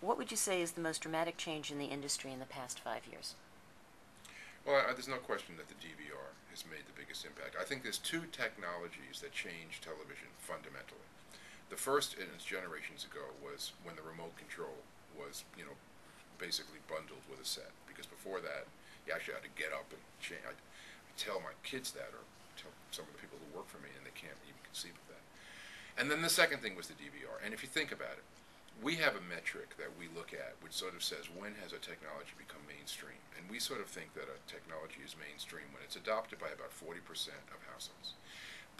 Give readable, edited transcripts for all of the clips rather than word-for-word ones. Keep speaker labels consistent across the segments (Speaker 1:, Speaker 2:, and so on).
Speaker 1: What would you say is the most dramatic change in the industry in the past 5 years?
Speaker 2: Well, there's no question that the DVR has made the biggest impact. I think there's two technologies that changed television fundamentally. The first, and it's generations ago, was when the remote control was, basically bundled with a set. Because before that, you actually had to get up and change. I tell my kids that, or tell some of the people who work for me, and they can't even conceive of that. And then the second thing was the DVR. And if you think about it, we have a metric that we look at which sort of says when has a technology become mainstream. And we sort of think that a technology is mainstream when it's adopted by about 40% of households.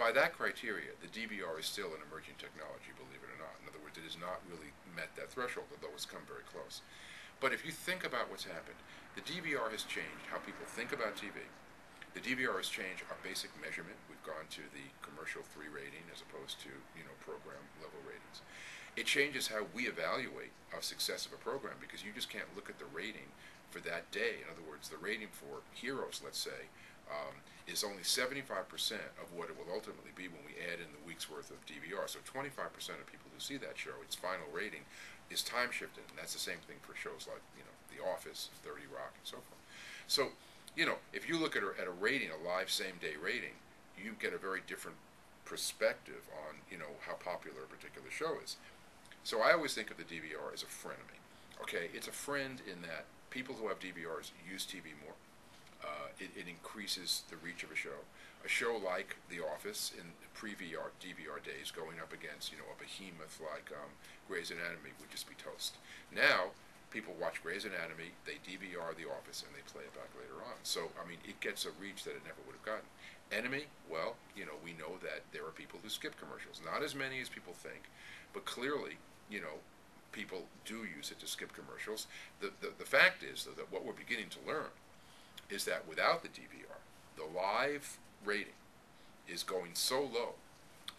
Speaker 2: By that criteria, the DVR is still an emerging technology, believe it or not. In other words, it has not really met that threshold, although it's come very close. But if you think about what's happened, the DVR has changed how people think about TV. The DVR has changed our basic measurement. We've gone to the commercial 3 rating as opposed to, program level ratings. It changes how we evaluate the success of a program because you just can't look at the rating for that day. In other words, the rating for Heroes, let's say, is only 75% of what it will ultimately be when we add in the week's worth of DVR. So 25% of people who see that show, its final rating, is time shifted. And that's the same thing for shows like, The Office, 30 Rock, and so forth. So, if you look at a rating, a live same-day rating, you get a very different perspective on, how popular a particular show is. So I always think of the DVR as a frenemy. Okay, it's a friend in that people who have DVRs use TV more. It increases the reach of a show. A show like The Office in pre-VR DVR days, going up against a behemoth like Grey's Anatomy, would just be toast. Now people watch Grey's Anatomy, they DVR The Office, and they play it back later on. So I mean, it gets a reach that it never would have gotten. Enemy, well, we know that there are people who skip commercials. Not as many as people think, but clearly, people do use it to skip commercials. The fact is, though, that what we're beginning to learn is that without the DVR, the live rating is going so low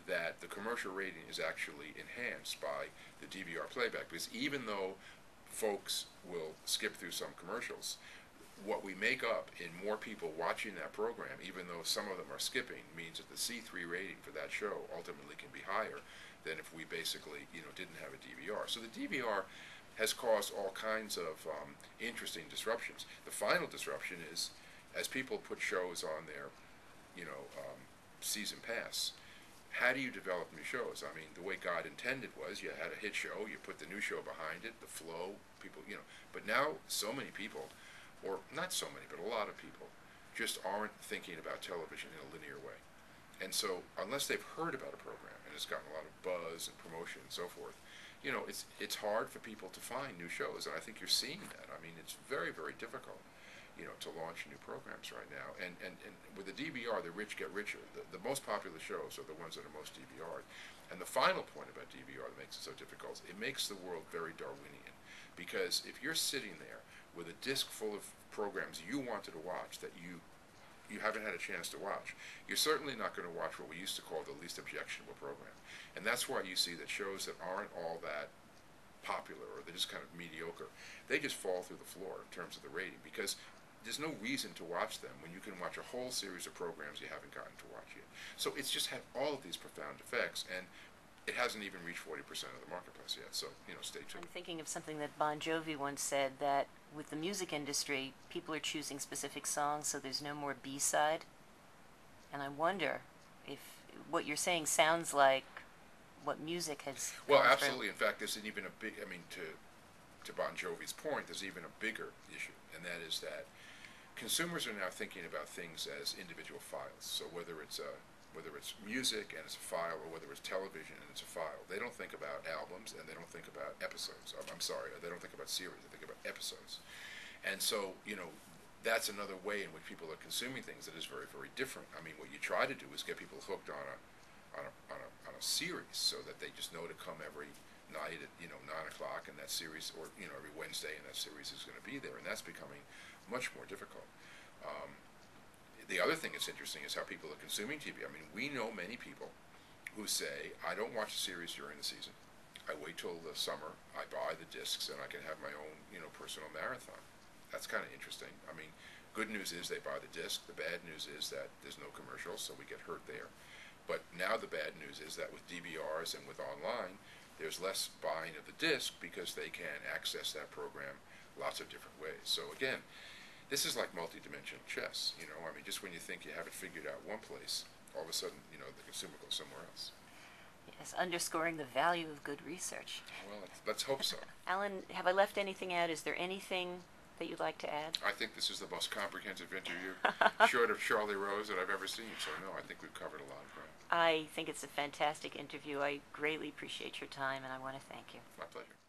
Speaker 2: that the commercial rating is actually enhanced by the DVR playback. Because even though folks will skip through some commercials, what we make up in more people watching that program, even though some of them are skipping, means that the C3 rating for that show ultimately can be higher than if we basically, didn't have a DVR. So the DVR has caused all kinds of interesting disruptions. The final disruption is, as people put shows on their, season pass, how do you develop new shows? I mean, the way God intended was you had a hit show, you put the new show behind it, the flow, people, But now so many people, or not so many, but a lot of people, just aren't thinking about television in a linear way. And so, unless they've heard about a program and it's gotten a lot of buzz and promotion and so forth, it's hard for people to find new shows, and I think you're seeing that. I mean, it's very, very difficult, to launch new programs right now. And with the DVR, the rich get richer. The most popular shows are the ones that are most DVR'd. And the final point about DVR that makes it so difficult, it makes the world very Darwinian. Because if you're sitting there with a disc full of programs you wanted to watch that you haven't had a chance to watch, you're certainly not going to watch what we used to call the least objectionable program. And that's why you see that shows that aren't all that popular, or they're just kind of mediocre, they just fall through the floor in terms of the rating, because there's no reason to watch them when you can watch a whole series of programs you haven't gotten to watch yet. So it's just had all of these profound effects, and it hasn't even reached 40% of the marketplace yet. So, stay tuned.
Speaker 1: I'm thinking of something that Bon Jovi once said, that with the music industry, people are choosing specific songs, so there's no more B-side. And I wonder if what you're saying sounds like what music has
Speaker 2: Well,
Speaker 1: gone
Speaker 2: absolutely. In fact, there's even a big, to Bon Jovi's point, there's even a bigger issue, and that is that consumers are now thinking about things as individual files. So whether it's music and it's a file, or whether it's television and it's a file, they don't think about albums, and they don't think about episodes. I'm sorry, they don't think about series, they think about episodes. And so, that's another way in which people are consuming things that is very, very different. I mean, what you try to do is get people hooked on a series, so that they just know to come every night at 9 o'clock, and that series, or every Wednesday, and that series is going to be there, and that's becoming much more difficult. The other thing that's interesting is how people are consuming TV. I mean, we know many people who say, I don't watch a series during the season. I wait till the summer, I buy the discs, and I can have my own, personal marathon. That's kind of interesting. I mean, good news is they buy the disc. The bad news is that there's no commercials, so we get hurt there. But now the bad news is that with DVRs and with online, there's there's less buying of the disc because they can access that program lots of different ways. So again, this is like multi-dimensional chess. I mean, just when you think you have it figured out one place, all of a sudden, the consumer goes somewhere else.
Speaker 1: Yes, underscoring the value of good research.
Speaker 2: Well, let's hope so.
Speaker 1: Alan, have I left anything out? Is there anything that you'd like to add?
Speaker 2: I think this is the most comprehensive interview, short of Charlie Rose, that I've ever seen. So no, I think we've covered a lot of ground.
Speaker 1: I think it's a fantastic interview. I greatly appreciate your time, and I want to thank you.
Speaker 2: My pleasure.